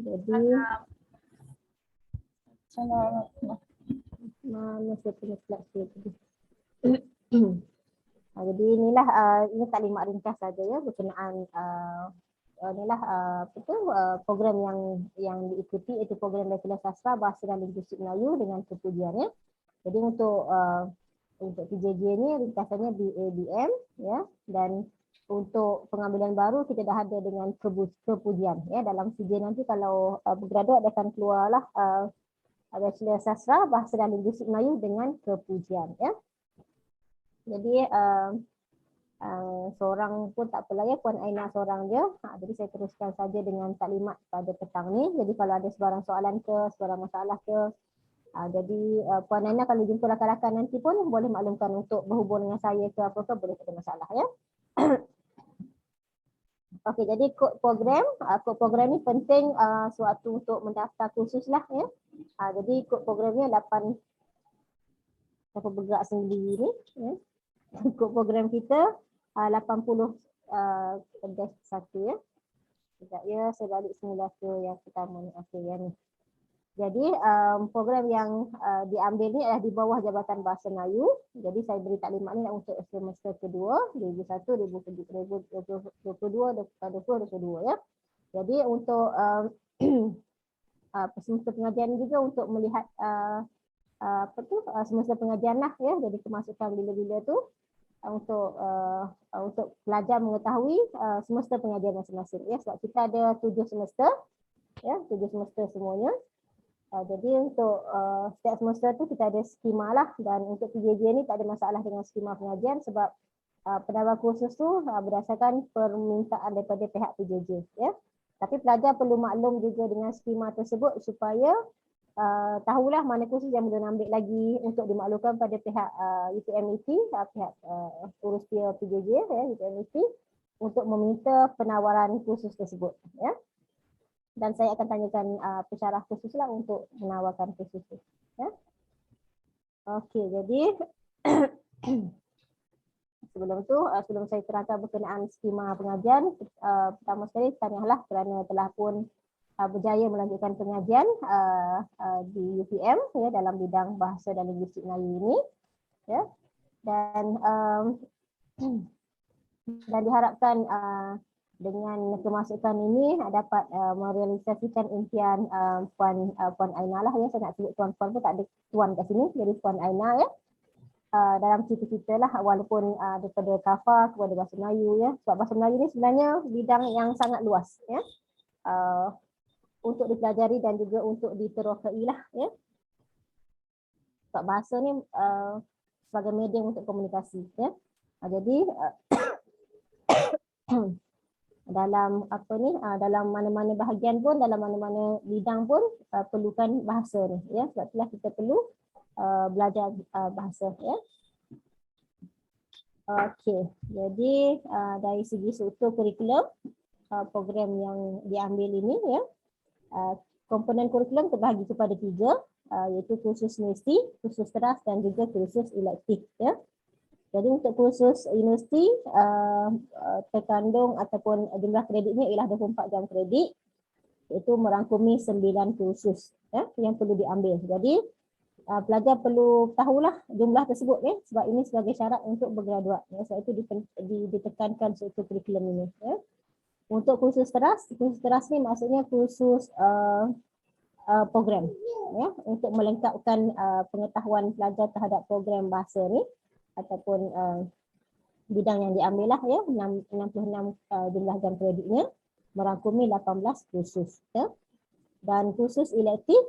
Jadi mana saya punya slide saya tadi. Jadi inilah ini taklimat ringkas saja ya berkenaan inilah program yang diikuti, itu program Bachelor Sastra Bahasa dan Linguistik Melayu dengan kepujiannya. Jadi untuk PJJ ni ringkasannya BABM ya, dan untuk pengambilan baru kita dah ada dengan kepujian ya. Dalam CJ nanti kalau bergraduat akan keluarlah Bachelor Sastra Bahasa dan Linguistik Melayu dengan kepujian ya. Jadi seorang pun tak apalah ya, Puan Aina seorang je. Jadi saya teruskan saja dengan taklimat pada petang ni. Jadi kalau ada sebarang soalan ke, sebarang masalah ke, jadi Puan Aina kalau jumpa rakan-rakan nanti pun boleh maklumkan untuk berhubung dengan saya ke apa-apa, boleh ada masalah ya. Okey, jadi kod program ni penting suatu untuk mendaftar kursus lah ya. Jadi kod programnya 8 apa bergerak sendiri ni ya. Kod program kita 80-1 ya. Sekejap ya, saya balik semula ke yang pertama ni. Okey, yang ni. Jadi program yang diambil ni adalah di bawah Jabatan Bahasa Melayu. Jadi saya beri taklimat ni untuk semester kedua 2021, 2022, 2022 ya. Jadi untuk semester pengajian juga untuk melihat semester pengajian lah ya. Jadi kemasukan bila-bila tu untuk pelajar mengetahui semester pengajian masing-masing ya, sebab kita ada 7 semester ya, 7 semester semuanya. Jadi untuk setiap semester tu kita ada skema lah, dan untuk PJJ ni tak ada masalah dengan skema pengajian sebab penambah kursus tu berdasarkan permintaan daripada pihak PJJ ya. Tapi pelajar perlu maklum juga dengan skema tersebut supaya tahulah mana kursus yang boleh ambil lagi untuk dimaklumkan pada pihak UTMET, pihak urus dia PJJ ya, UTMET, untuk meminta penawaran kursus tersebut ya. Dan saya akan tanyakan pensyarah kursus lah untuk menawarkan kursus itu ya. Okey, jadi sebelum saya terangkan berkenaan skema pengajian, pertama sekali tahniahlah kerana telah pun berjaya melanjutkan pengajian di UPM ya, dalam bidang Bahasa dan Linguistik Melayu ini ya. Dan diharapkan dengan kemasukan ini dapat merealisasikan impian Puan Aina lah ya. Saya nak sebut tuan-puan pun tak ada tuan kat sini, jadi Puan Aina ya. Dalam cita-cita lah, walaupun daripada KAFA kepada Bahasa Melayu ya. Sebab Bahasa Melayu ni sebenarnya bidang yang sangat luas ya. Untuk dipelajari dan juga untuk diterokai lah ya. Sebab bahasa ni sebagai medium untuk komunikasi ya. Jadi dalam dalam mana-mana bahagian pun, dalam mana-mana bidang pun perlukan bahasa ni ya. Sebab itulah kita perlu belajar bahasa ya. Okey, jadi dari segi struktur kurikulum program yang diambil ini ya, komponen kurikulum terbahagi kepada 3, iaitu kursus universiti, kursus teras dan juga kursus elektif ya. Jadi untuk kursus universiti terkandung ataupun jumlah kreditnya ialah 24 jam kredit, iaitu merangkumi 9 kursus ya, yang perlu diambil. Jadi pelajar perlu tahulah jumlah tersebut ya, sebab ini sebagai syarat untuk bergraduat ya. Sebab itu ditekankan struktur kurikulum ini ya. Untuk kursus teras ni maksudnya kursus program ya, untuk melengkapkan pengetahuan pelajar terhadap program bahasa ni ataupun bidang yang diambil lah ya. 66 jumlah jam kreditnya, merangkumi 18 kursus ya. Dan kursus elektif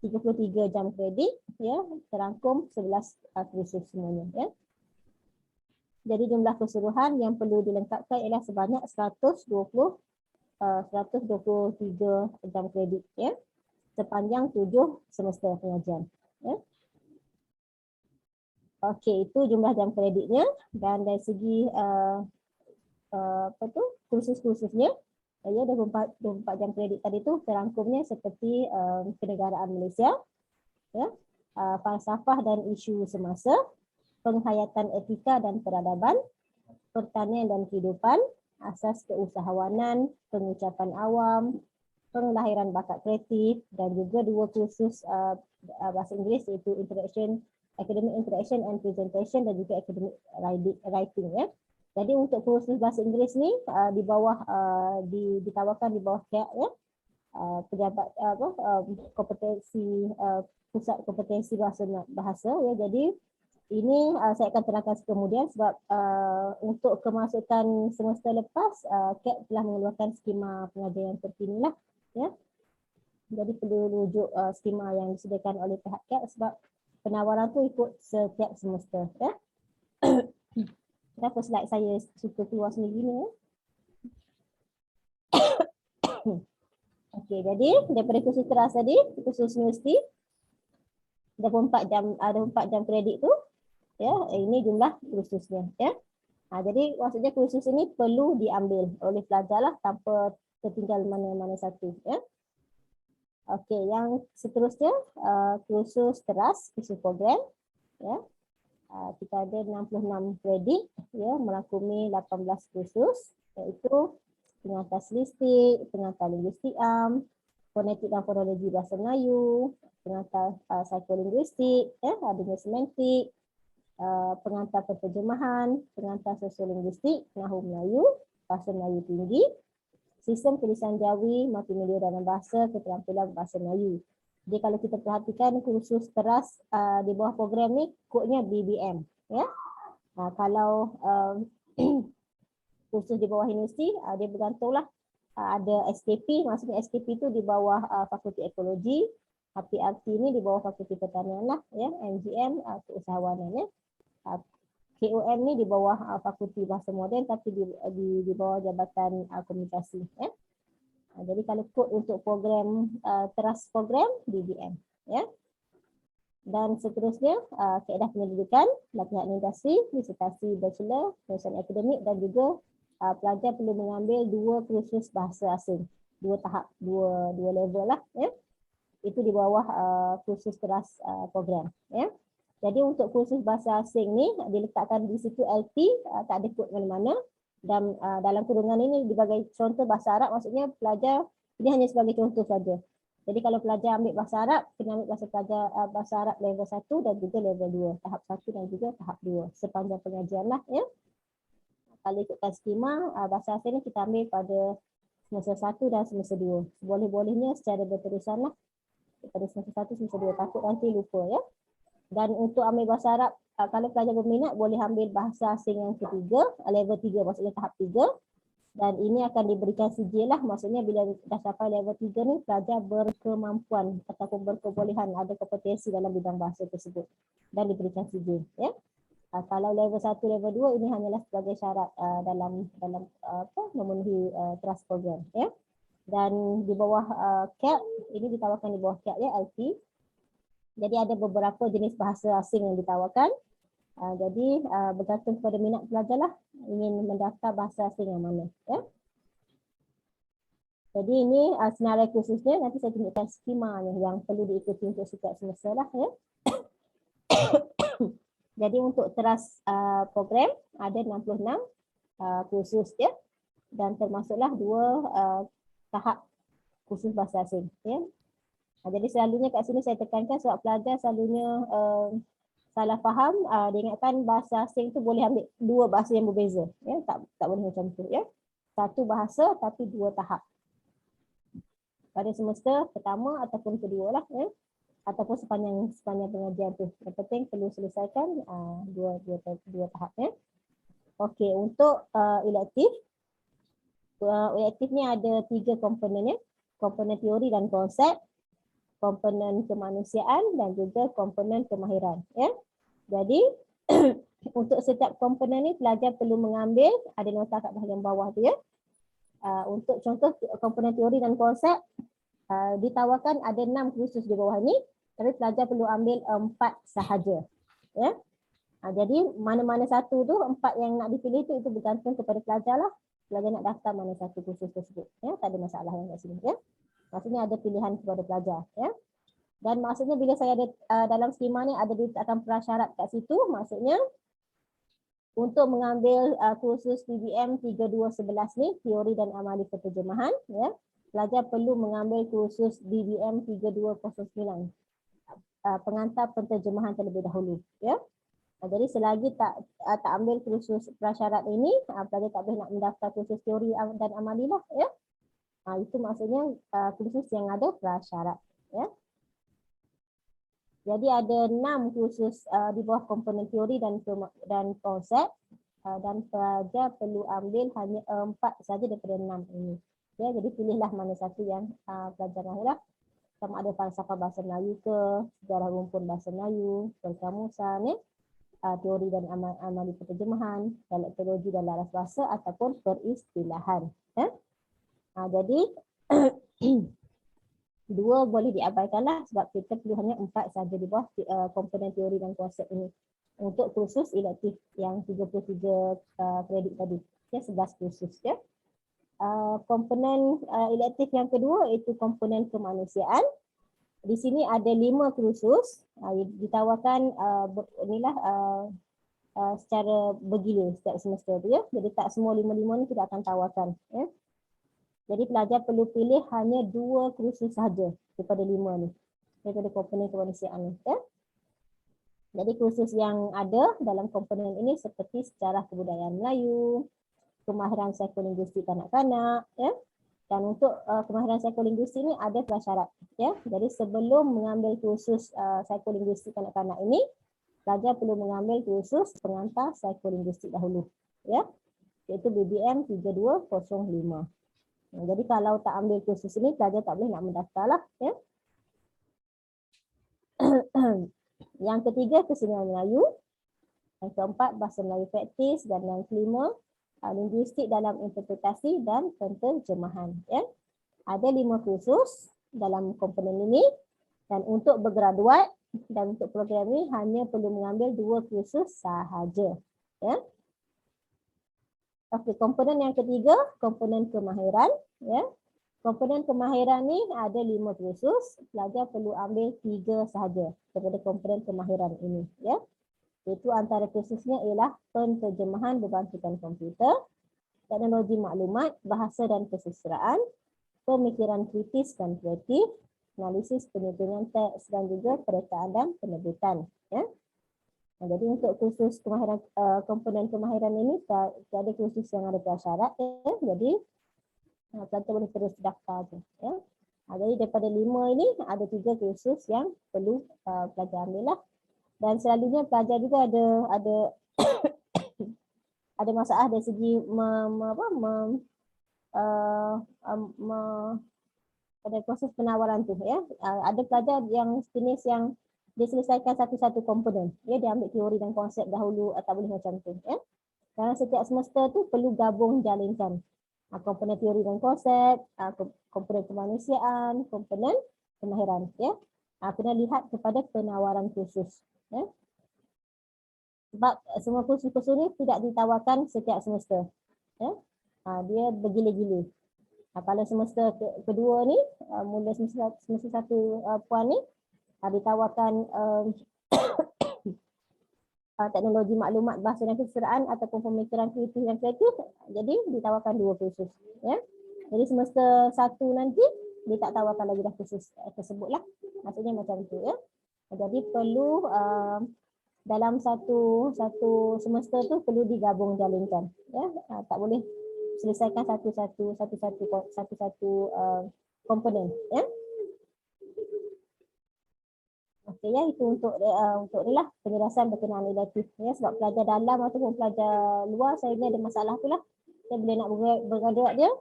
33 jam kredit ya, terangkum 11 kursus semuanya ya. Jadi jumlah keseluruhan yang perlu dilengkapkan ialah sebanyak 123 jam kredit ya, sepanjang 7 semester pengajian ya. Okey, itu jumlah jam kreditnya. Dan dari segi kursus-kursusnya ya, 24 jam kredit tadi tu terangkumnya seperti kenegaraan Malaysia ya, falsafah dan isu semasa, penghayatan etika dan peradaban, pertanian dan kehidupan, asas keusahawanan, pengucapan awam, penglahiran bakat kreatif, dan juga 2 kursus bahasa Inggeris iaitu academic interaction and presentation, dan juga academic writing ya. Jadi untuk kursus bahasa Inggeris ni di bawah ditawarkan di bawah CAP ya. Pejabat kompetensi pusat kompetensi bahasa ya. Jadi ini saya akan terangkan kemudian sebab untuk kemasukan semester lepas CAP telah mengeluarkan skema pengajaran terkini lah ya. Jadi perlu rujuk skema yang disediakan oleh pihak CAP sebab penawaran tu ikut setiap semester ya. Kenapa slide saya suka keluar sendiri ni ya? Okey, jadi daripada kursus teras tadi, kursus universiti ada 4 jam kredit tu ya. Ini jumlah kursusnya ya. Jadi maksudnya kursus ini perlu diambil oleh pelajar lah tanpa tertinggal mana-mana satu ya. Okey, yang seterusnya kursus teras, kursus program ya. Kita ada 66 kredit ya, merangkumi 18 kursus iaitu pengantar stilistik, pengantar linguistik fonetik dan fonologi bahasa Melayu, pengantar psikolinguistik ya, adanya semantik, pengantar penterjemahan, pengantar sosiolinguistik, Nahu Melayu, bahasa Melayu tinggi, sistem tulisan Jawi, multimedia dalam bahasa, keterampilan bahasa Melayu. Jadi kalau kita perhatikan kursus teras di bawah program ni kodnya BBM ya. Kalau kursus di bawah universiti dia bergantunglah ada SKP, maksudnya SKP itu di bawah Fakulti Ekologi, HPRT ni di bawah Fakulti Pertanian lah ya, MGM keusahawanan ya. KOM ni di bawah Fakulti Bahasa Moden tapi di bawah Jabatan Komunikasi ya. Jadi kalau kod untuk program teras program BBM ya. Dan seterusnya kaedah pendidikan, latihan industri, disertasi bachelor, penyelesaian akademik, dan juga pelajar perlu mengambil 2 kursus bahasa asing, 2 tahap, 2 level lah ya. Itu di bawah kursus teras program ya. Jadi untuk kursus bahasa asing ni diletakkan di situ LP, tak ada kod mana-mana. Dan dalam kurungan ini dibagai contoh bahasa Arab, maksudnya pelajar ini hanya sebagai contoh saja. Jadi kalau pelajar ambil bahasa Arab, kena ambil bahasa Arab level 1 dan juga level 2, tahap 1 dan juga tahap 2 sepanjang pengajian lah ya. Kalau ikutkan skema bahasa asing ni kita ambil pada semester 1 dan semester 2. Boleh-bolehnya secara berterusan lah daripada semester 1 semester 2, takut nanti lupa ya. Dan untuk ambil bahasa Arab, kalau pelajar berminat boleh ambil bahasa asing yang ketiga, level 3, maksudnya tahap 3. Dan ini akan diberikan sijil lah, maksudnya bila dah sampai level 3 ni, pelajar berkemampuan ataupun berkebolehan, ada kompetensi dalam bidang bahasa tersebut dan diberikan sijil ya. Kalau level 1, level 2 ini hanyalah sebagai syarat dalam memenuhi trust program ya. Dan di bawah CAP, ini ditawarkan di bawah CAP ya, LP. Jadi ada beberapa jenis bahasa asing yang ditawarkan. Jadi bergantung kepada minat pelajar lah ingin mendaftar bahasa asing yang mana ya. Jadi ini senarai khususnya, nanti saya tunjukkan skema yang perlu diikuti untuk setiap semester lah ya. Jadi untuk teras program ada 66 kursus ya, dan termasuklah 2 tahap kursus bahasa asing ya. Jadi selalunya kat sini saya tekankan sebab pelajar selalunya salah faham, dia ingatkan bahasa asing tu boleh ambil 2 bahasa yang berbeza ya, tak boleh macam tu ya. 1 bahasa tapi 2 tahap pada semester pertama ataupun kedua lah ya, ataupun sepanjang pengajian tu. Yang penting perlu selesaikan dua tahap ya. Okey, untuk elektif ni ada 3 komponen ya, komponen teori dan konsep, komponen kemanusiaan, dan juga komponen kemahiran ya. Jadi untuk setiap komponen ni pelajar perlu mengambil, ada nota kat bahagian bawah tu ya. Untuk contoh komponen teori dan konsep ditawarkan ada 6 kursus di bawah ni, tapi pelajar perlu ambil 4 sahaja ya. Jadi mana-mana satu tu, 4 yang nak dipilih tu, itu bergantung kepada pelajar lah. Pelajar nak daftar mana satu kursus tersebut ya, tak ada masalah yang kat sini ya. Maksudnya ada pilihan kepada pelajar ya. Dan maksudnya bila saya ada dalam skema ni ada diletakkan prasyarat kat situ, maksudnya untuk mengambil kursus PBM 3211 ni, teori dan amali penterjemahan ya, pelajar perlu mengambil kursus DBM 3209, pengantar penterjemahan terlebih dahulu. Ya. Jadi selagi tak ambil kursus prasyarat ini, pelajar tak boleh nak mendaftar kursus teori dan amali lah. Ya. Itu maksudnya kursus yang ada prasyarat. Ya. Jadi ada 6 kursus di bawah komponen teori dan konsep, dan pelajar perlu ambil hanya 4 saja daripada 6 ini. Ya, jadi pilihlah mana satu yang pelajar mahulah. Sama ada falsafah bahasa Melayu ke, sejarah rumpun bahasa Melayu, perkamusan, teori dan amali penterjemahan, dialektologi dan laras bahasa ataupun peristilahan. Jadi 2 boleh diabaikanlah sebab kita perlu hanya 4 saja di bawah komponen teori dan konsep ini untuk kursus elektif yang 33 kredit tadi. Ya, 11 kursus ya. Komponen elektif yang kedua iaitu komponen kemanusiaan. Di sini ada 5 kursus ditawarkan secara bergila setiap semester tu ya. Jadi tak semua 5 ni kita akan tawarkan ya. Jadi pelajar perlu pilih hanya 2 kursus sahaja daripada 5 ni. Daripada komponen kemanusiaan ni ya. Jadi kursus yang ada dalam komponen ini seperti sejarah kebudayaan Melayu, kemahiran psikolinguistik kanak-kanak ya. Dan untuk kemahiran psikolinguistik ini ada prasyarat ya. Jadi sebelum mengambil kursus psikolinguistik kanak-kanak ini, pelajar perlu mengambil kursus pengantar psikolinguistik dahulu ya. Iaitu BBM 3205. Jadi kalau tak ambil kursus ini, pelajar tak boleh nak mendaftar lah ya. Yang ketiga kesenian Melayu. Yang keempat bahasa Melayu praktis, dan yang kelima linguistik dalam interpretasi dan penterjemahan ya. Ada 5 kursus dalam komponen ini, dan untuk bergraduat dan untuk program ini hanya perlu mengambil 2 kursus sahaja ya. Okey, komponen yang ketiga, komponen kemahiran ya. Komponen kemahiran ni ada 5 kursus, pelajar perlu ambil 3 sahaja daripada komponen kemahiran ini ya. Itu antara kursusnya ialah penterjemahan berbantukan komputer, teknologi maklumat, bahasa dan kesusastraan, pemikiran kritis dan kreatif, analisis penyusunan teks dan juga perekaan dan penerbitan ya. Jadi untuk kursus kemahiran komponen kemahiran ini ada kursus yang ada prasyarat ya. Jadi pelajar boleh terus daftar je ya. Jadi daripada 5 ini ada 3 kursus yang perlu pelajar ambil lah. Dan selalunya pelajar juga ada masalah dari segi pada proses penawaran tu ya. Ada pelajar yang jenis yang dia selesaikan satu-satu komponen. Ya, dia ambil teori dan konsep dahulu atau boleh macam tu ya. Kerana setiap semester tu perlu gabung jalinkan komponen teori dan konsep, komponen kemanusiaan, komponen kemahiran ya. Kena lihat kepada penawaran kursus ya. Sebab semua kursus-kursus ni tidak ditawarkan setiap semester ya. Dia bergila-gila. Kalau semester kedua ni mula semester 1 puan ni ditawarkan teknologi maklumat, bahasa dan kesusastraan ataupun pemikiran kritis dan kreatif, jadi ditawarkan 2 kursus ya. Jadi semester 1 nanti dia tak tawarkan lagi dah kursus tersebut lah. Maksudnya macam tu ya. Jadi perlu dalam satu semester tu perlu digabung jalinkan ya. Tak boleh selesaikan satu-satu komponen ya. Okey ya, itu untuk ni lah penjelasan berkenaan elektif ya. Sebab pelajar dalam ataupun pelajar luar saya ni ada masalah tu lah. Saya boleh nak bergraduat dia,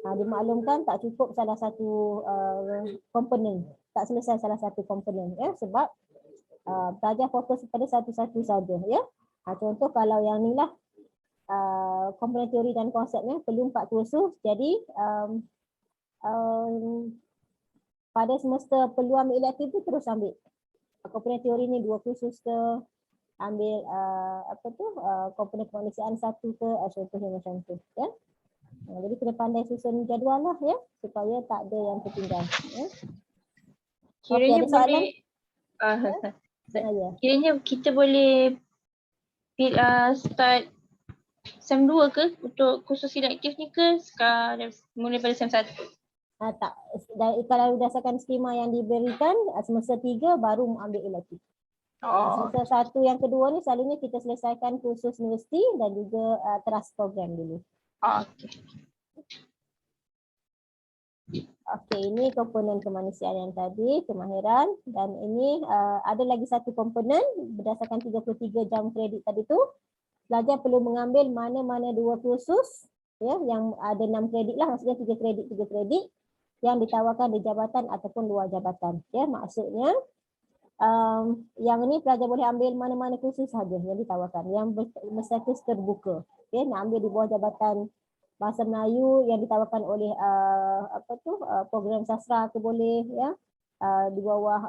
dimaklumkan tak cukup salah satu komponen, tak selesai salah satu komponen ya. Sebab pelajar fokus pada satu-satu saja ya. Contoh kalau yang ni lah komponen teori dan konsepnya perlu 4 kursus. Jadi pada semester perlu ambil elektif tu terus ambil. Komponen teori ni 2 kursus ke, ambil komponen kemanusiaan 1 ke, contohnya macam tu ya. Jadi kena pandai susun jadual lah ya, supaya tak ada yang tertinggal ya. Kiranya boleh kiranya kita boleh start SEM 2 ke untuk kursus selektif ni ke mulai pada SEM 1? Tak, kalau berdasarkan skema yang diberikan semester 3 baru ambil elektif. Semester 1 yang kedua ni selalunya kita selesaikan kursus universiti dan juga trust program dulu. Okey. Okey, ini komponen kemanusiaan yang tadi, kemahiran, dan ini ada lagi satu komponen berdasarkan 33 jam kredit tadi tu. Pelajar perlu mengambil mana-mana 2 kursus ya yang ada 6 kredit lah, maksudnya 3 kredit yang ditawarkan di jabatan ataupun luar jabatan. Ya, maksudnya yang ini pelajar boleh ambil mana-mana kursus sahaja yang ditawarkan, yang berstatus terbuka. Okay, nak ambil di bawah jabatan Bahasa Melayu yang ditawarkan oleh program sastra tu boleh ya, di bawah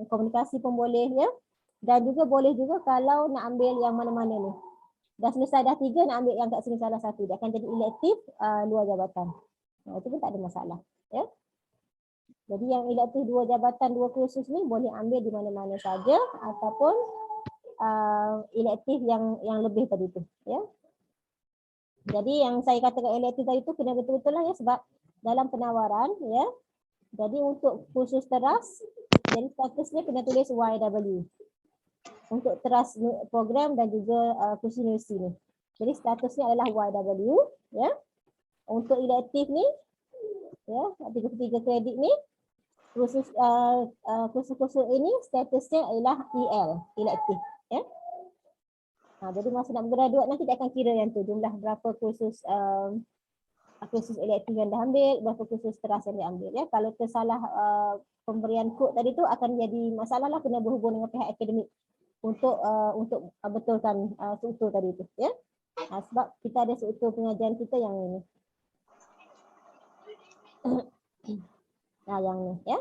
komunikasi pun boleh ya, dan juga boleh juga kalau nak ambil yang mana-mana ni dah selesai dah 3 nak ambil yang kat sini salah satu, dia akan jadi elektif luar jabatan. Itu pun tak ada masalah ya. Jadi yang elektif 2 jabatan 2 kursus ni boleh ambil di mana-mana saja ataupun elektif yang lebih tadi tu ya. Jadi yang saya katakan elektif tadi tu kena betul-betul lah ya, sebab dalam penawaran ya. Jadi untuk kursus teras, jadi statusnya kena tulis YW. Untuk teras program dan juga kursus universiti ni. Jadi statusnya adalah YW ya. Untuk elektif ni ya, 33 kredit ni kursus ini statusnya adalah EL, elektif ya. Jadi masa nak graduate nanti dia akan kira yang tu, jumlah berapa kursus elektif yang dah ambil, berapa kursus teras yang dia ambil ya. Kalau tersalah pemberian kod tadi tu akan jadi masalah lah, kena berhubung dengan pihak akademik untuk betulkan struktur tadi tu ya. Sebab kita ada struktur pengajian kita yang ini. Yang ni ya.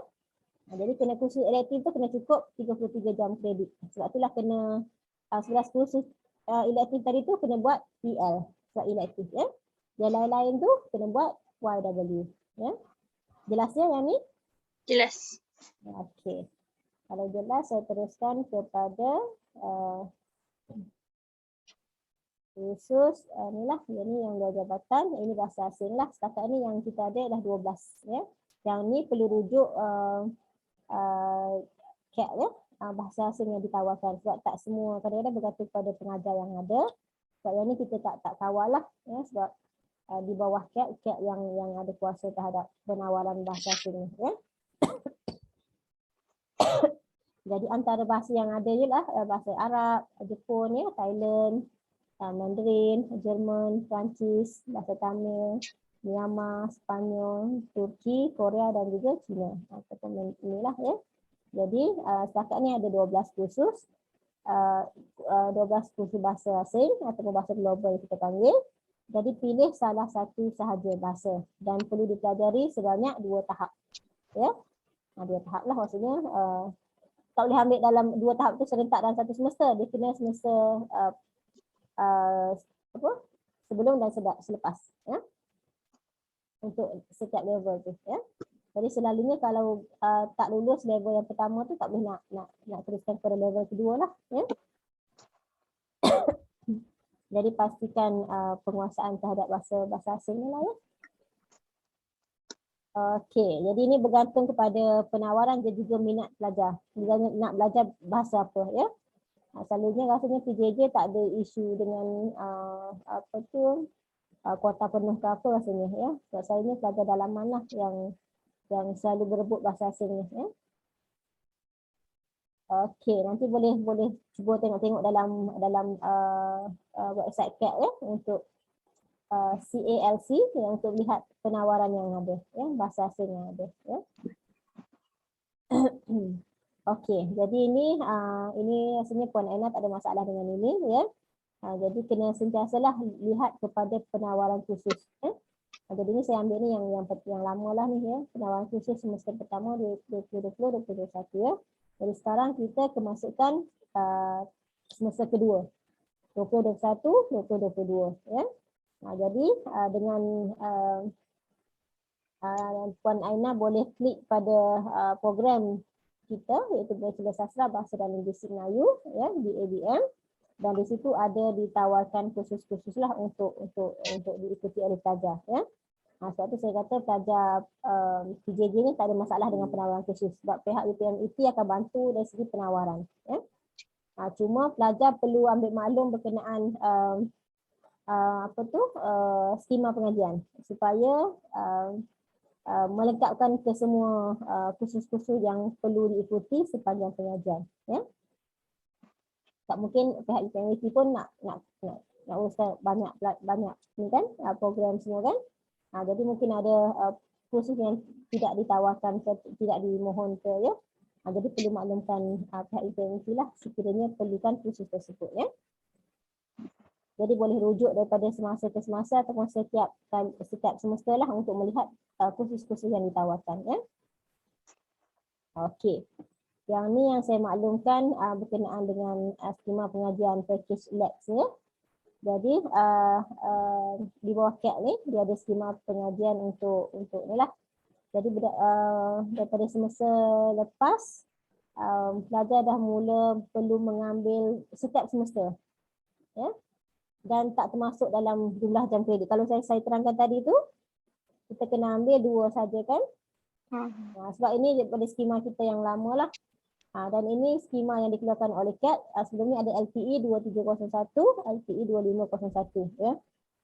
Jadi kena kursus elektif tu kena cukup 33 jam kredit. Sebab itulah kena 11 kursus elektif tadi tu kena buat PL sebab elektif ya. Yang lain-lain tu kena buat YW ya. Jelas ya yang ni? Jelas. Okey. Kalau jelas saya teruskan kepada kursus inilah, ini yang luar jabatan, ini bahasa asing lah. Setakat ni yang kita ada adalah 12 ya. Yang ni perlu rujuk CAT ya, bahasa asing yang ditawarkan, sebab tak semua, kadang-kadang bergantung pada pengajar yang ada. Sebab yang ni kita tak kawal lah ya, sebab di bawah CAT yang ada kuasa terhadap penawaran bahasa asing ya. Jadi antara bahasa yang ada ialah bahasa Arab, Jepun ya, Thailand, Mandarin, Jerman, Perancis, bahasa Tamil, Myanmar, Sepanyol, Turki, Korea dan juga Cina. Ataupun inilah ya. Jadi setakat ni ada 12 kursus, 12 kursus bahasa asing ataupun bahasa global kita panggil. Jadi pilih salah satu sahaja bahasa dan perlu dipelajari sebanyak 2 tahap. Ya. 2 tahap lah maksudnya. Tak boleh ambil dalam 2 tahap tu serentak dalam satu semester. Dia kena semester sebelum dan selepas ya. Untuk setiap level tu ya. Jadi selalunya kalau tak lulus level yang pertama tu tak boleh nak teruskan pada level kedua lah ya. Jadi pastikan penguasaan terhadap bahasa asing lah ya. Okey, jadi ini bergantung kepada penawaran dan juga minat pelajar. Dia nak belajar bahasa apa ya. Selalunya rasanya PJJ tak ada isu dengan kuota penuh ke apa rasanya ya. Sebab saya ni pelajar dalaman lah yang selalu berebut bahasa asing ni ya. Okey, nanti boleh cuba tengok dalam website CAT ya untuk CALC yang untuk lihat penawaran yang ada ya, bahasa asing yang ada ya. Okey, jadi ini rasanya Puan Aina tak ada masalah dengan ini ya. Jadi kena sentiasalah lihat kepada penawaran khusus ya. Jadi ini saya ambil ni yang lama lah ni ya, penawaran khusus semester pertama 2020-2021 ya. Jadi sekarang kita kemasukan semester kedua 2021-2022 ya. Jadi dengan Puan Aina boleh klik pada program kita iaitu Bachelor Sastra Bahasa dan Linguistik Melayu ya di ABM. Dan di situ ada ditawarkan kursus-kursus lah untuk diikuti oleh pelajar. Ya. Sebab tu saya kata pelajar PJJ ni tak ada masalah dengan penawaran kursus. Sebab pihak UPMET akan bantu dari segi penawaran. Ya. Cuma pelajar perlu ambil maklum berkenaan skema pengajian supaya melengkapkan ke semua kursus-kursus yang perlu diikuti sepanjang pengajian. Ya. Tak mungkin pihak UPMET pun nak uruskan banyak ni kan program semua kan. Jadi mungkin ada kursus yang tidak ditawarkan ke, tidak dimohon ke ya. Jadi perlu maklumkan pihak UPMET lah sekiranya perlukan kursus tersebut ya. Jadi boleh rujuk daripada semasa ke semasa ataupun setiap semester lah untuk melihat kursus-kursus yang ditawarkan ya. Okey. Yang ni yang saya maklumkan berkenaan dengan skema pengajian package labs ya. Jadi di bawah CAT ni dia ada skema pengajian untuk ni lah. Jadi daripada semester lepas pelajar dah mula perlu mengambil setiap semester. Ya. Dan tak termasuk dalam jumlah jam kredit. Kalau saya terangkan tadi tu kita kena ambil 2 saja kan. Sebab ini daripada skema kita yang lama lah. Dan ini skema yang dikeluarkan oleh CAT. Sebelum ni ada LPE 2301, LPE 2501 ya.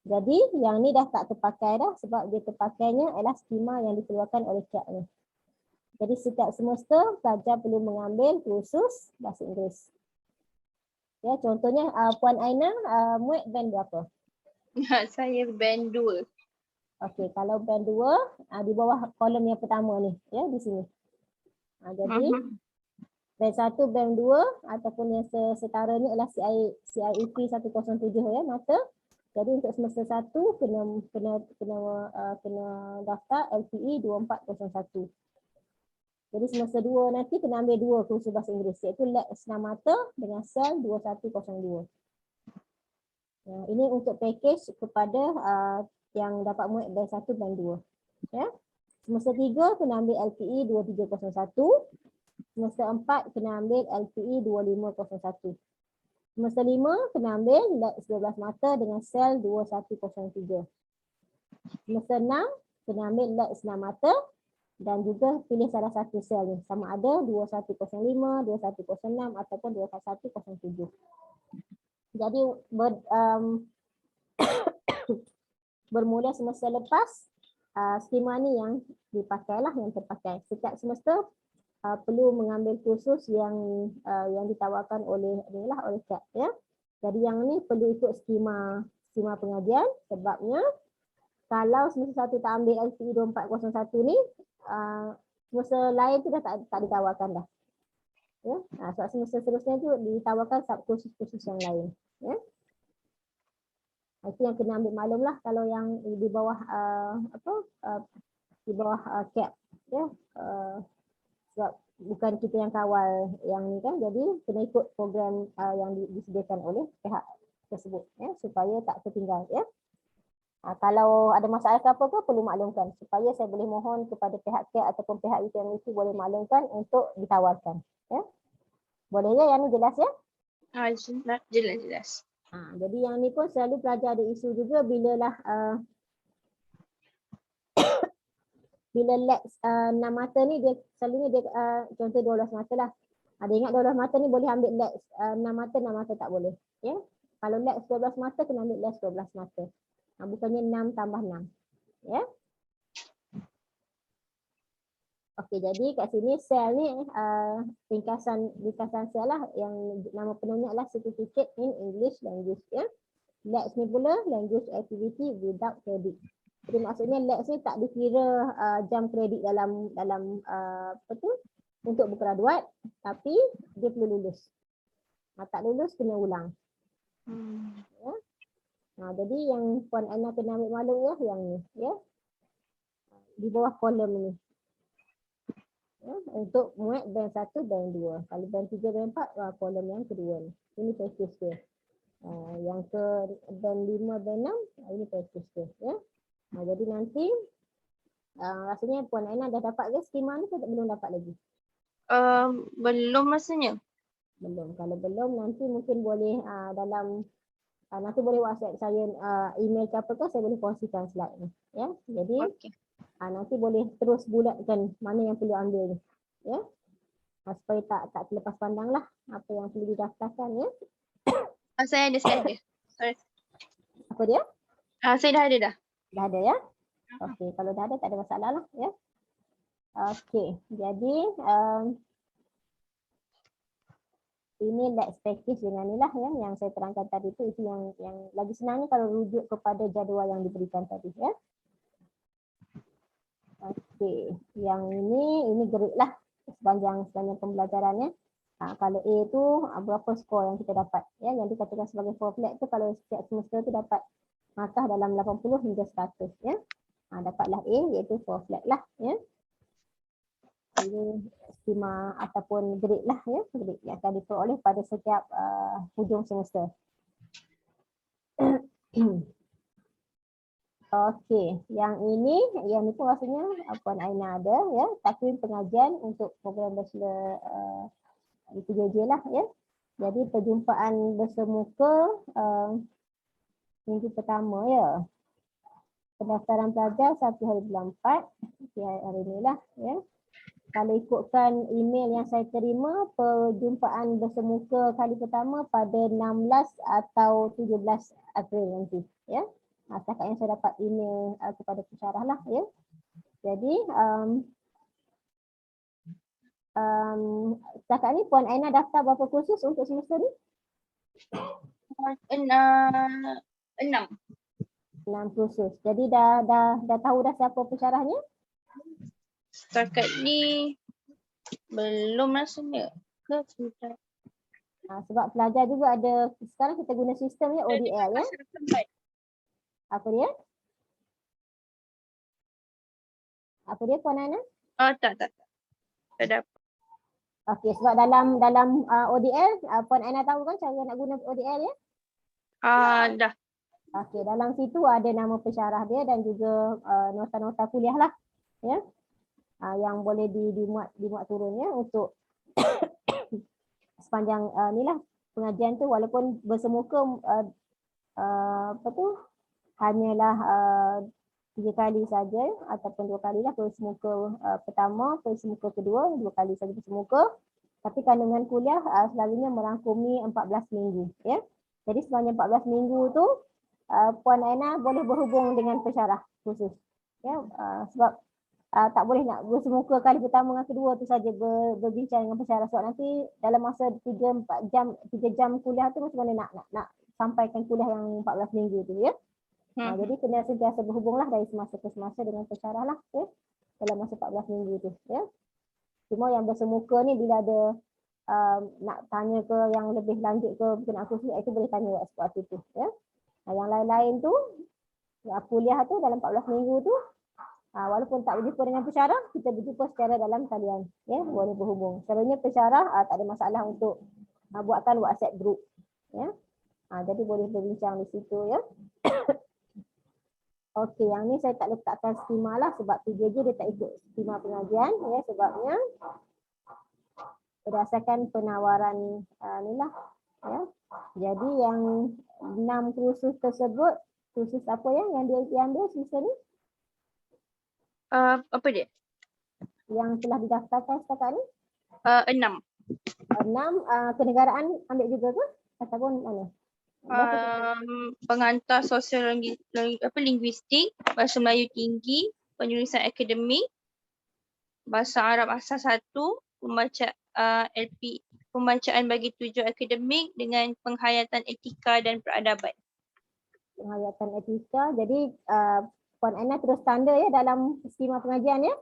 Jadi yang ni dah tak terpakai dah sebab dia terpakainya adalah skema yang dikeluarkan oleh CAT ni. Jadi setiap semester pelajar perlu mengambil kursus bahasa Inggeris. Ya, contohnya Puan Aina muat band berapa? Saya band 2. Okey, kalau band 2 di bawah kolom yang pertama ni ya di sini. Jadi band 1, band 2 ataupun yang setaranya adalah CIEP 107 ya mata. Jadi untuk semester 1 kena daftar LPE 2401. Jadi semester 2 nanti kena ambil 2 kursus bahasa Inggeris iaitu LAC senam mata dengan SEL 2102. Ini untuk package kepada yang dapat muat band 1 band 2. Ya. Semester 3 kena ambil LPE 2301. Semester 4 kena ambil LPE 2501. Semester 5 kena ambil LAC 12 mata dengan SEL 2103. Semester 6 kena ambil LAC senam mata dan juga pilih salah satu sel ni. Sama ada 2105, 2106 ataupun 2107. Jadi bermula semester lepas skema ni yang dipakailah yang terpakai. Setiap semester perlu mengambil kursus yang ditawarkan oleh CAT ya. Jadi yang ni perlu ikut skema pengajian sebabnya kalau semester 1 tak ambil LPE 2401 ni semester lain tu dah tak ditawarkan dah. Ya. Sebab semester seterusnya tu ditawarkan kursus-kursus yang lain ya. Itu yang kena ambil maklum lah kalau yang di bawah CAT ya. Sebab bukan kita yang kawal yang ni kan, jadi kena ikut program yang disediakan oleh pihak tersebut ya supaya tak tertinggal ya. Kalau ada masalah apa ke perlu maklumkan supaya saya boleh mohon kepada pihak CAT ataupun pihak UPMET boleh maklumkan untuk ditawarkan ya. Boleh ya, yang ni jelas ya? Jelas. Jadi yang ni pun selalu pelajar ada isu juga bilalah bila LAC 6 mata ni dia selalunya dia contoh 12 mata lah. Ada ingat 12 mata ni boleh ambil LAC 6 mata tak boleh. Ya. Kalau LAC 12 mata kena ambil LAC 12 mata. Bukannya 6 tambah 6. Ya. Okey, jadi kat sini sel ni ringkasan sel lah yang nama penuhnya adalah Certificate in English Language ya. LAC ni pula Language Activity Without Credit. Jadi maksudnya LAC ni tak dikira jam kredit dalam untuk bergraduat tapi dia perlu lulus. Tak lulus kena ulang. Ya. Jadi yang Puan Aina kena ambil maklum ya yang ni ya. Di bawah kolom ni. Ya, untuk muat band 1 band 2. Kalau band 3 band 4 kolom yang kedua ni. Ini package dia. Yang ke band 5 band 6 ini package dia ya. Jadi nanti rasanya Puan Aina dah dapat ke skema ni ke belum dapat lagi? Belum rasanya. Belum. Kalau belum nanti mungkin boleh dalam nanti boleh WhatsApp saya email ke apa ke, saya boleh kongsikan slide ni. Ya. Jadi Okey. nanti boleh terus bulatkan mana yang perlu ambil ni. Ya. Supaya tak terlepas pandang lah apa yang perlu didaftarkan ya. Saya ada dia. Sorry. Apa dia? Saya dah ada dah. Dah ada ya? Okey, kalau dah ada tak ada masalah lah ya. Okey, jadi ini next package dengan ni lah ya, yang saya terangkan tadi tu, itu yang lagi senang ni kalau rujuk kepada jadual yang diberikan tadi ya. Okey, yang ini grade lah sepanjang pembelajarannya. Kalau A tu berapa skor yang kita dapat ya, yang dikatakan sebagai 4 flat tu kalau setiap semester tu dapat markah dalam 80 hingga 100 ya. Dapatlah A iaitu 4 flat lah ya. Ini skema ataupun grade lah ya, grade yang akan diperoleh pada setiap hujung semester. Okey, yang ni pun rasanya Puan Aina ada ya, takwim pengajian untuk program bachelor di PJJ lah ya. Jadi perjumpaan bersemuka minggu pertama ya. Pendaftaran pelajar 1 hari bulan 4, hari ni lah ya. Kalau ikutkan email yang saya terima, perjumpaan bersemuka kali pertama pada 16 atau 17 April nanti ya. Setakat yang saya dapat email kepada pensyarah lah ya. Jadi setakat ni Puan Aina daftar berapa kursus untuk semester ni? 6. 6 kursus. Jadi dah tahu dah siapa pensyarahnya? Setakat ni belum rasanya ke sudah. Sebab pelajar juga ada, sekarang kita guna sistem ya ODL ya. Apa dia? Apa dia Puan Aina? Tak. Tak dapat. Okey, sebab dalam ODL Puan Aina tahu kan cara nak guna ODL ya? Dah. Okey, dalam situ ada nama pensyarah dia dan juga nota-nota kuliah lah ya. Yang boleh dimuat turun ya untuk sepanjang ni lah pengajian tu, walaupun bersemuka hanyalah 3 kali saja ataupun 2 kali lah, persemuka pertama, persemuka kedua, 2 kali saja persemuka. Tapi kandungan kuliah selalunya merangkumi 14 minggu ya. Jadi sepanjang 14 minggu tu Puan Aina boleh berhubung dengan pensyarah khusus ya, sebab tak boleh nak bersemuka kali pertama dengan kedua tu saja berbincang dengan pensyarah, sebab nanti dalam masa 3 jam kuliah tu macam mana nak sampaikan kuliah yang 14 minggu tu ya. Jadi kena sentiasa berhubunglah dari semasa ke semasa dengan pensyarah lah ya, dalam masa 14 minggu tu ya. Cuma yang bersemuka ni bila ada nak tanya ke yang lebih lanjut ke berkenaan kursus itu boleh tanya waktu tu ya. Yang lain-lain tu kuliah tu dalam 14 minggu tu walaupun tak berjumpa dengan pensyarah, kita berjumpa secara dalam talian ya, boleh berhubung. Selalunya pensyarah tak ada masalah untuk buatkan WhatsApp group ya. Jadi boleh berbincang di situ ya. Okey, yang ni saya tak letakkan skema lah sebab PJJ dia tak ikut skema pengajian ya, sebabnya berdasarkan penawaran ni lah ya. Jadi yang 6 kursus tersebut, kursus apa yang dia ambil semester ni? Apa dia? Yang telah didaftarkan setakat ni? 6. 6 kenegaraan ambil juga ke? Ataupun mana? Pengantar sosial linguistik, bahasa Melayu tinggi, penulisan akademik, bahasa Arab asas 1, pembacaan bagi tujuan akademik dengan penghayatan etika dan peradaban. Penghayatan etika. Jadi Puan Aina terus tanda ya dalam skema pengajian ya.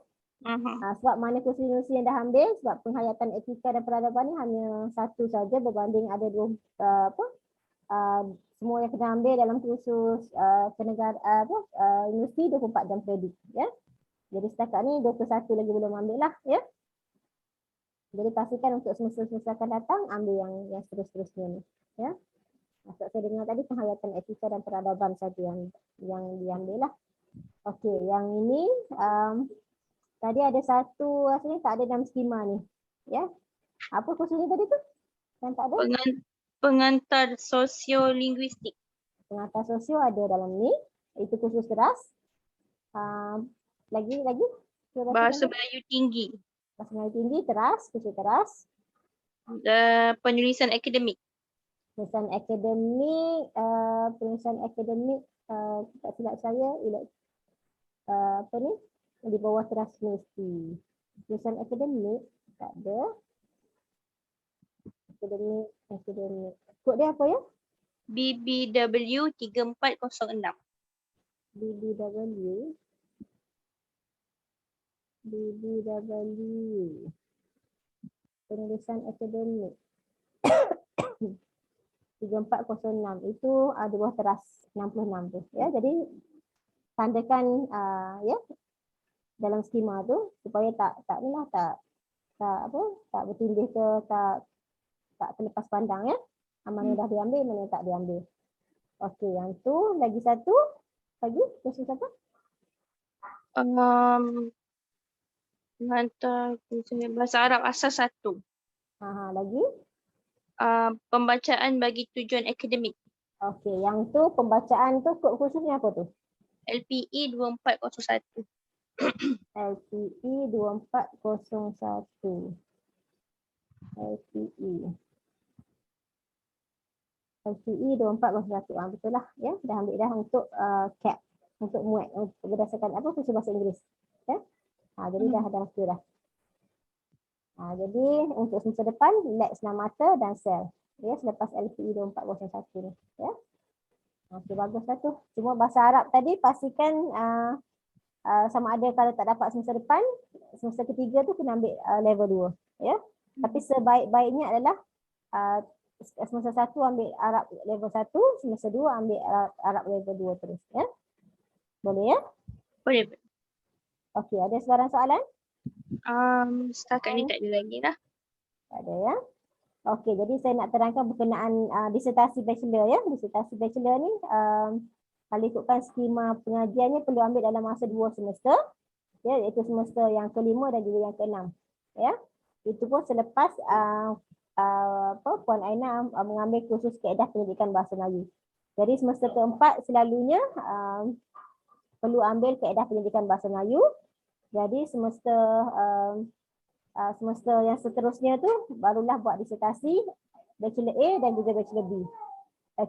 Sebab mana kursus universiti yang dah ambil, sebab penghayatan etika dan peradaban ni hanya satu saja berbanding ada semua yang kena ambil dalam kursus universiti 24 jam kredit ya. Jadi setakat ni 21 lagi belum ambil lah ya. Jadi pastikan untuk semester-semester akan datang ambil yang seterus-terusnya ni ya. Maksud saya dengar tadi penghayatan etika dan peradaban saja yang diambil lah. Okey, yang ini tadi ada satu rasanya tak ada dalam skema ni ya. Apa kursusnya tadi tu? Yang tak ada? Pengantar sosiolinguistik. Pengantar sosio ada dalam ni. Itu kursus keras. Lagi? Cuba baca Bahasa gambar. Melayu tinggi. Bahasa Melayu tinggi, teras, kursus teras. Penulisan akademik. Penulisan akademik, tak silap saya, apa ni? Di bawah teras mesti. Penulisan akademik, tak ada. Akademik. Kod dia apa ya? BBW 3406. BBW. Penulisan akademik. 3406 itu di bawah teras 66 tu. Ya, jadi tandakan ya dalam skema tu supaya tak bertindih ke tak terlepas pandang ya. Mana yang dah diambil, mana yang tak diambil. Okey, yang tu lagi satu lagi kursus apa? Pengantar bahasa Arab asas 1. Lagi. Pembacaan bagi tujuan akademik. Okey, yang tu pembacaan tu kod khususnya apa tu? LPE 2401. LPE 2401. LPE 2401. Betul lah ya. Dah ambil dah untuk CAP, untuk muat berdasarkan apa kursus bahasa Inggeris. Ya. Jadi dah okey dah. Jadi untuk semester depan lab senam mata dan sel. Ya, selepas LPE 2401 ni, ya. Okey, baguslah tu. Cuma bahasa Arab tadi pastikan sama ada kalau tak dapat semester depan, semester ketiga tu kena ambil level 2, ya. Tapi sebaik-baiknya adalah semester 1 ambil Arab level 1, semester 2 ambil Arab level 2 terus, ya. Boleh ya? Boleh. Okey, ada sebarang soalan? Setakat ni tak ada lagi lah. Tak ada ya. Okey, jadi saya nak terangkan berkenaan disertasi bachelor ya. Disertasi bachelor ni kalau ikutkan skema pengajiannya perlu ambil dalam masa 2 semester. Ya, iaitu semester yang kelima dan juga yang keenam. Ya. Itu pun selepas Puan Aina mengambil kursus kaedah pendidikan bahasa Melayu. Jadi semester keempat selalunya perlu ambil kaedah pendidikan bahasa Melayu. Jadi semester yang seterusnya tu barulah buat disertasi bachelor A dan juga bachelor B.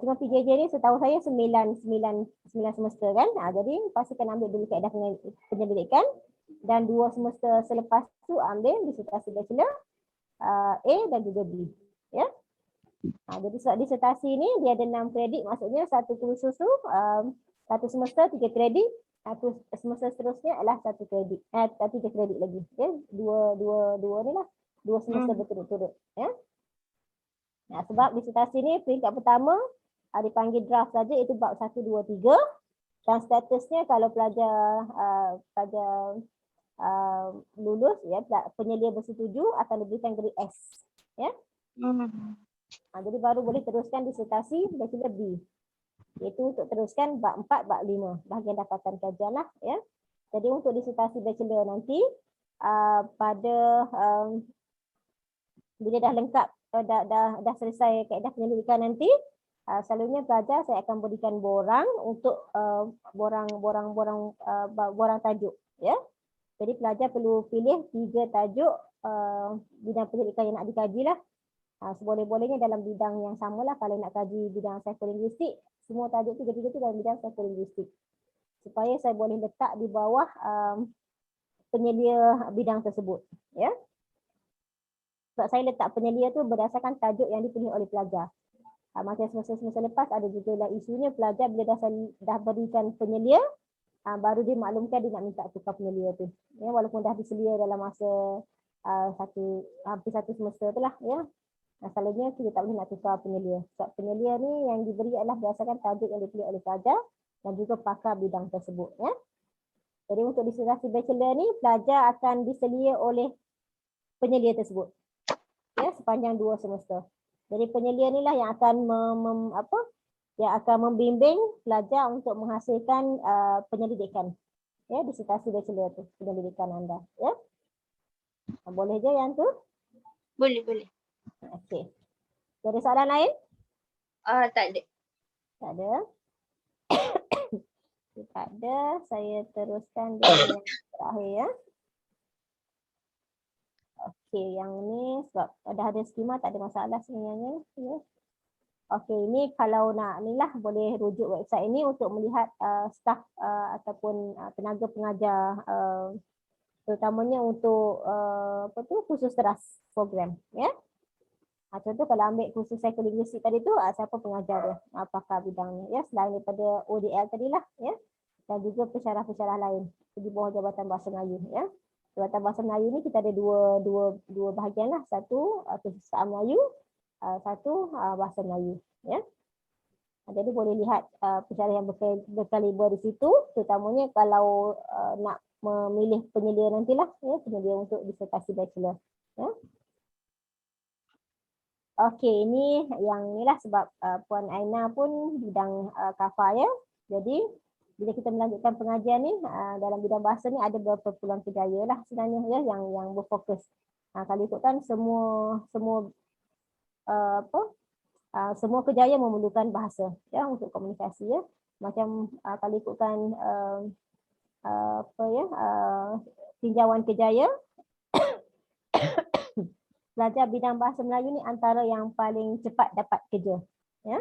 Cuma PJJ ni setahu saya 9 semester kan. Jadi pastikan ambil dulu kaedah penyelidikan dan 2 semester selepas tu ambil disertasi bachelor A dan juga B. Ya. Jadi disertasi ni dia ada 6 kredit, maksudnya satu kursus tu satu semester 3 kredit. Semester seterusnya adalah 1 kredit. 3 kredit lagi. Ya, dua ni lah. 2 semester berturut-turut. Ya. Sebab disertasi ni peringkat pertama dipanggil draft saja, itu bab 1, 2, 3. Dan statusnya kalau pelajar lulus ya, penyelia bersetuju akan diberikan grade S. Ya. Jadi baru boleh teruskan disertasi bachelor B. Iaitu untuk teruskan bab 4, bab 5, bahagian dapatan kajian lah ya. Jadi untuk disertasi bachelor nanti pada bila dah lengkap dah selesai kaedah penyelidikan nanti, selalunya pelajar saya akan berikan borang untuk borang tajuk ya. Jadi pelajar perlu pilih 3 tajuk bidang penyelidikan yang nak dikaji lah. Seboleh-bolehnya dalam bidang yang samalah. Kalau nak kaji bidang psikolinguistik, semua tajuk 3 tu dalam bidang psikolinguistik. Supaya saya boleh letak di bawah penyelia bidang tersebut. Ya. Sebab saya letak penyelia tu berdasarkan tajuk yang dipilih oleh pelajar. Macam semester lepas ada juga lah isunya pelajar bila dah berikan penyelia, baru dia maklumkan dia nak minta tukar penyelia tu. Ya, walaupun dah diselia dalam masa hampir 1 semester tu lah. Ya. Selalunya kita tak boleh nak tukar penyelia. Sebab penyelia ni yang diberi adalah berdasarkan tajuk yang dipilih oleh pelajar dan juga pakar bidang tersebut. Ya. Jadi untuk disertasi bachelor ni, pelajar akan diselia oleh penyelia tersebut. Ya, sepanjang 2 semester. Jadi penyelia ni lah yang akan yang akan membimbing pelajar untuk menghasilkan penyelidikan. Ya, disertasi bachelor tu, penyelidikan anda. Ya. Boleh je yang tu? Boleh. Okey. Ada soalan lain? Tak ada. Tak ada. Tak ada. Saya teruskan dengan yang terakhir ya. Okey, yang ni sebab dah ada skema tak ada masalah sebenarnya. Ya. Okey, ini kalau nak ni lah boleh rujuk website ini untuk melihat staf ataupun tenaga pengajar terutamanya untuk apa tu khusus teras program ya. Contoh kalau ambil khusus psikolinguistik tadi tu siapa pengajar dia, apakah bidangnya ya, selain daripada ODL tadilah ya, dan juga pensyarah-pensyarah lain di bawah Jabatan Bahasa Melayu ya. Jabatan Bahasa Melayu ni kita ada dua bahagian lah, satu Kesusahaan Melayu, satu Bahasa Melayu ya. Jadi boleh lihat pensyarah yang berkaliber di situ, terutamanya kalau nak memilih penyelia nantilah ya, penyelia untuk disertasi bachelor ya. Okey, ini yang inilah sebab Puan Aina pun bidang kafa ya. Jadi bila kita melanjutkan pengajian ni dalam bidang bahasa ni ada beberapa peluang kerjaya lah sebenarnya ya yang berfokus. Kalau ikutkan semua kerjaya memerlukan bahasa ya untuk komunikasi ya. Macam kalau ikutkan tinjauan kerjaya pelajar bidang bahasa Melayu ni antara yang paling cepat dapat kerja ya.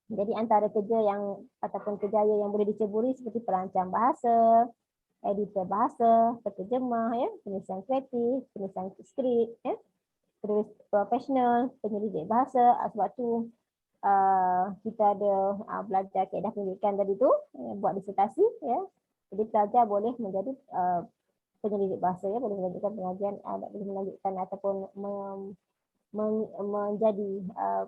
Jadi antara kerja yang ataupun kerjaya yang boleh diceburi seperti perancang bahasa, editor bahasa, penterjemah ya, penulisan kreatif, penulisan skrip ya, penulis profesional, penyelidik bahasa. Sebab tu kita ada belajar kaedah pendidikan tadi tu buat disertasi ya. Jadi pelajar boleh menjadi penyelidik bahasa ya, boleh melanjutkan pengajian, boleh melanjutkan ataupun menjadi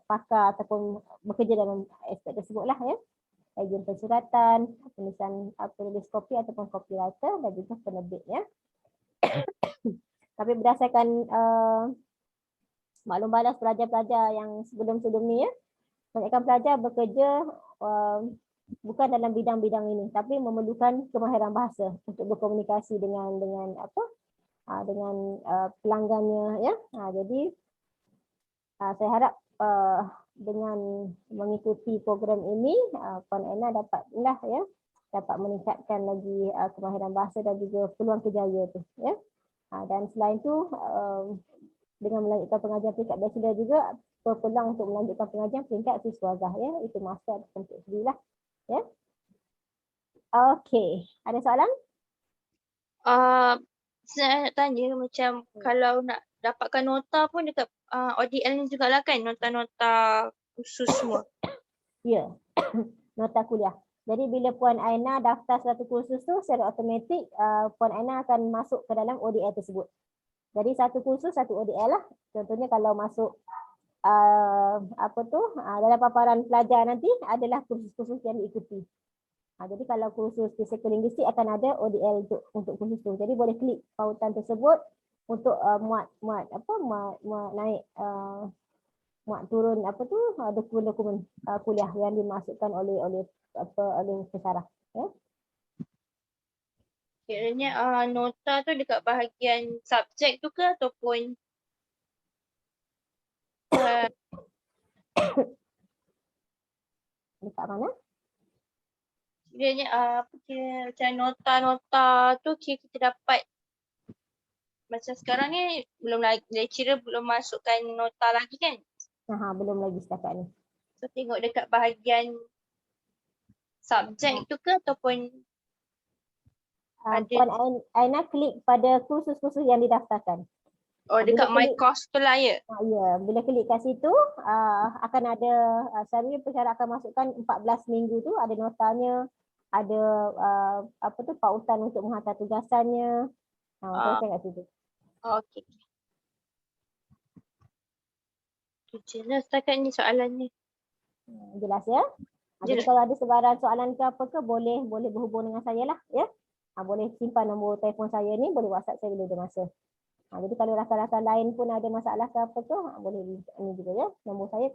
pakar ataupun bekerja dalam aspek tersebut lah ya. Agen pensuratan, penulisan penulis kopi ataupun copywriter dan juga penerbit ya. Tapi berdasarkan maklum balas pelajar-pelajar yang sebelum-sebelum ni ya, kebanyakan pelajar bekerja bukan dalam bidang-bidang ini, tapi memerlukan kemahiran bahasa untuk berkomunikasi dengan pelanggannya ya. Jadi saya harap dengan mengikuti program ini Puan Aina dapat meningkatkan lagi kemahiran bahasa dan juga peluang kerjaya tu ya. Dan selain tu dengan melanjutkan pengajian peringkat bachelor juga berpeluang untuk melanjutkan pengajian peringkat siswazah ya. Itu master untuk sendirilah ya. Okey, ada soalan? Saya nak tanya macam kalau nak dapatkan nota pun dekat ODL ni jugalah kan, nota-nota khusus semua. Ya, nota kuliah. Jadi bila Puan Aina daftar satu kursus tu secara automatik Puan Aina akan masuk ke dalam ODL tersebut. Jadi satu kursus satu ODL lah. Contohnya kalau masuk dalam paparan pelajar nanti adalah kursus-kursus yang diikuti. Jadi kalau kursus psikolinguistik akan ada ODL untuk kursus tu. Jadi boleh klik pautan tersebut untuk muat naik turun dokumen-dokumen kuliah yang dimasukkan oleh pensyarah ya. Kiranya nota tu dekat bahagian subjek tu ke ataupun dekat mana? kiranya macam nota-nota tu kita dapat macam sekarang ni belum lagi lecturer belum masukkan nota lagi kan? Belum lagi setakat ni. So tengok dekat bahagian subjek tu ke ataupun Puan Aina klik pada kursus-kursus yang didaftarkan. dekat my course tu lah ya? Ya, bila klik kat situ akan ada selalunya pensyarah akan masukkan 14 minggu tu ada notanya, ada pautan untuk menghantar tugasannya. Saya kat situ. Okey. Tu je lah setakat ni soalannya. Jelas ya? Jadi kalau ada sebarang soalan ke apa ke boleh berhubung dengan saya lah ya. Boleh simpan nombor telefon saya ni, boleh WhatsApp saya bila ada masa. Jadi kalau rakan-rakan lain pun ada masalah ke apa ke boleh ni juga ya. Nombor saya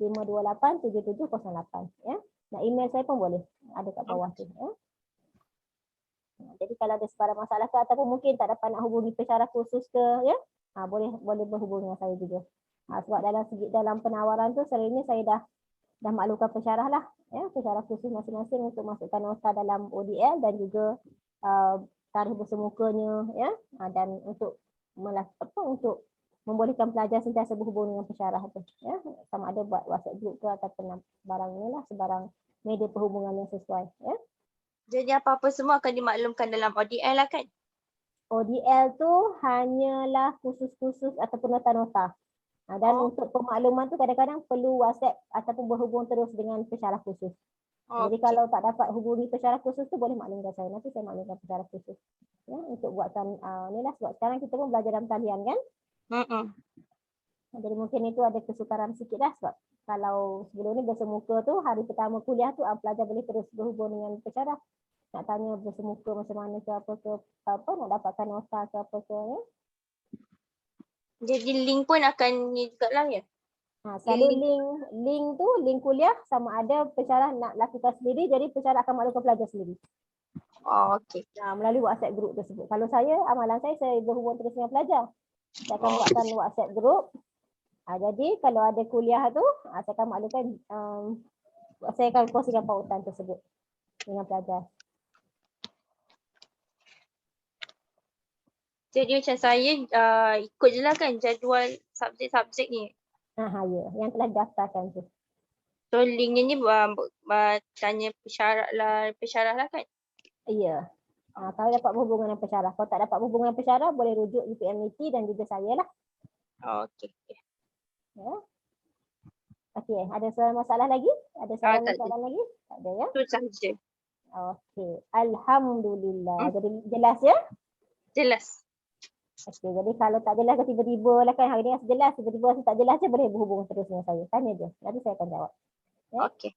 010-528-7708 ya. Nah, email saya pun boleh ada kat bawah tu ya. Jadi kalau ada sebarang masalah ke ataupun mungkin tak dapat nak hubungi pensyarah kursus ke ya, boleh berhubung dengan saya juga. Sebab dalam penawaran tu selalunya saya dah maklumkan pensyarah lah, ya, pensyarah khusus masing-masing untuk masukkan nota dalam ODL dan juga tarikh bersemukanya, ya, dan untuk untuk membolehkan pelajar sentiasa berhubung dengan pensyarah tu, ya, sama ada buat WhatsApp group ke ataupun sebarang inilah, sebarang media perhubungan yang sesuai, ya. Jadi apa-apa semua akan dimaklumkan dalam ODL lah kan? ODL tu hanyalah khusus-khusus ataupun nota-nota. Dan untuk pemakluman tu kadang-kadang perlu WhatsApp ataupun berhubung terus dengan pensyarah khusus. Jadi kalau tak dapat hubungi pensyarah khusus tu boleh maklumkan saya. Nanti saya maklumkan pensyarah khusus. Ya, untuk buatkan ni lah, sebab sekarang kita pun belajar dalam talian kan. Jadi mungkin itu ada kesukaran sikit lah, sebab kalau sebelum ni bersemuka tu hari pertama kuliah tu pelajar boleh terus berhubung dengan pensyarah. Nak tanya bersemuka macam mana ke apa nak dapatkan nota ke apa ke, ya. Jadi link pun akan ni juga lah ya? Selalu link kuliah sama ada pensyarah nak lakukan sendiri, jadi pensyarah akan maklumkan pelajar sendiri. Okey. Melalui WhatsApp group tersebut. Kalau amalan saya berhubung terus dengan pelajar. Saya akan buatkan WhatsApp group. Jadi kalau ada kuliah tu, saya akan maklumkan, saya akan kongsikan pautan tersebut dengan pelajar. Jadi macam saya ikut je lah kan jadual subjek-subjek ni. Ya, yang telah daftarkan tu. So linknya ni tanya pensyarah lah kan? Ya. Kalau dapat berhubungan dengan pensyarah. Kalau tak dapat berhubungan dengan pensyarah, boleh rujuk UPMIT dan juga saya lah. Okey. Ya. Okey, ada masalah lagi? Ada soalan lagi? Tak ada, ya? Itu sahaja. Okey, alhamdulillah. Jadi jelas ya? Jelas. Okey, jadi kalau tak jelas tiba-tiba lah kan, hari ni rasa jelas, tiba-tiba rasa tak jelas je, boleh berhubung terus dengan saya. Tanya je, nanti saya akan jawab. Ya? Okey.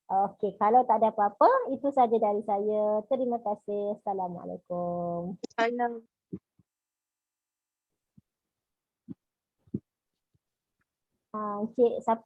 Okey, kalau tak ada apa-apa, itu saja dari saya. Terima kasih. Assalamualaikum. Salam. Cik, siapa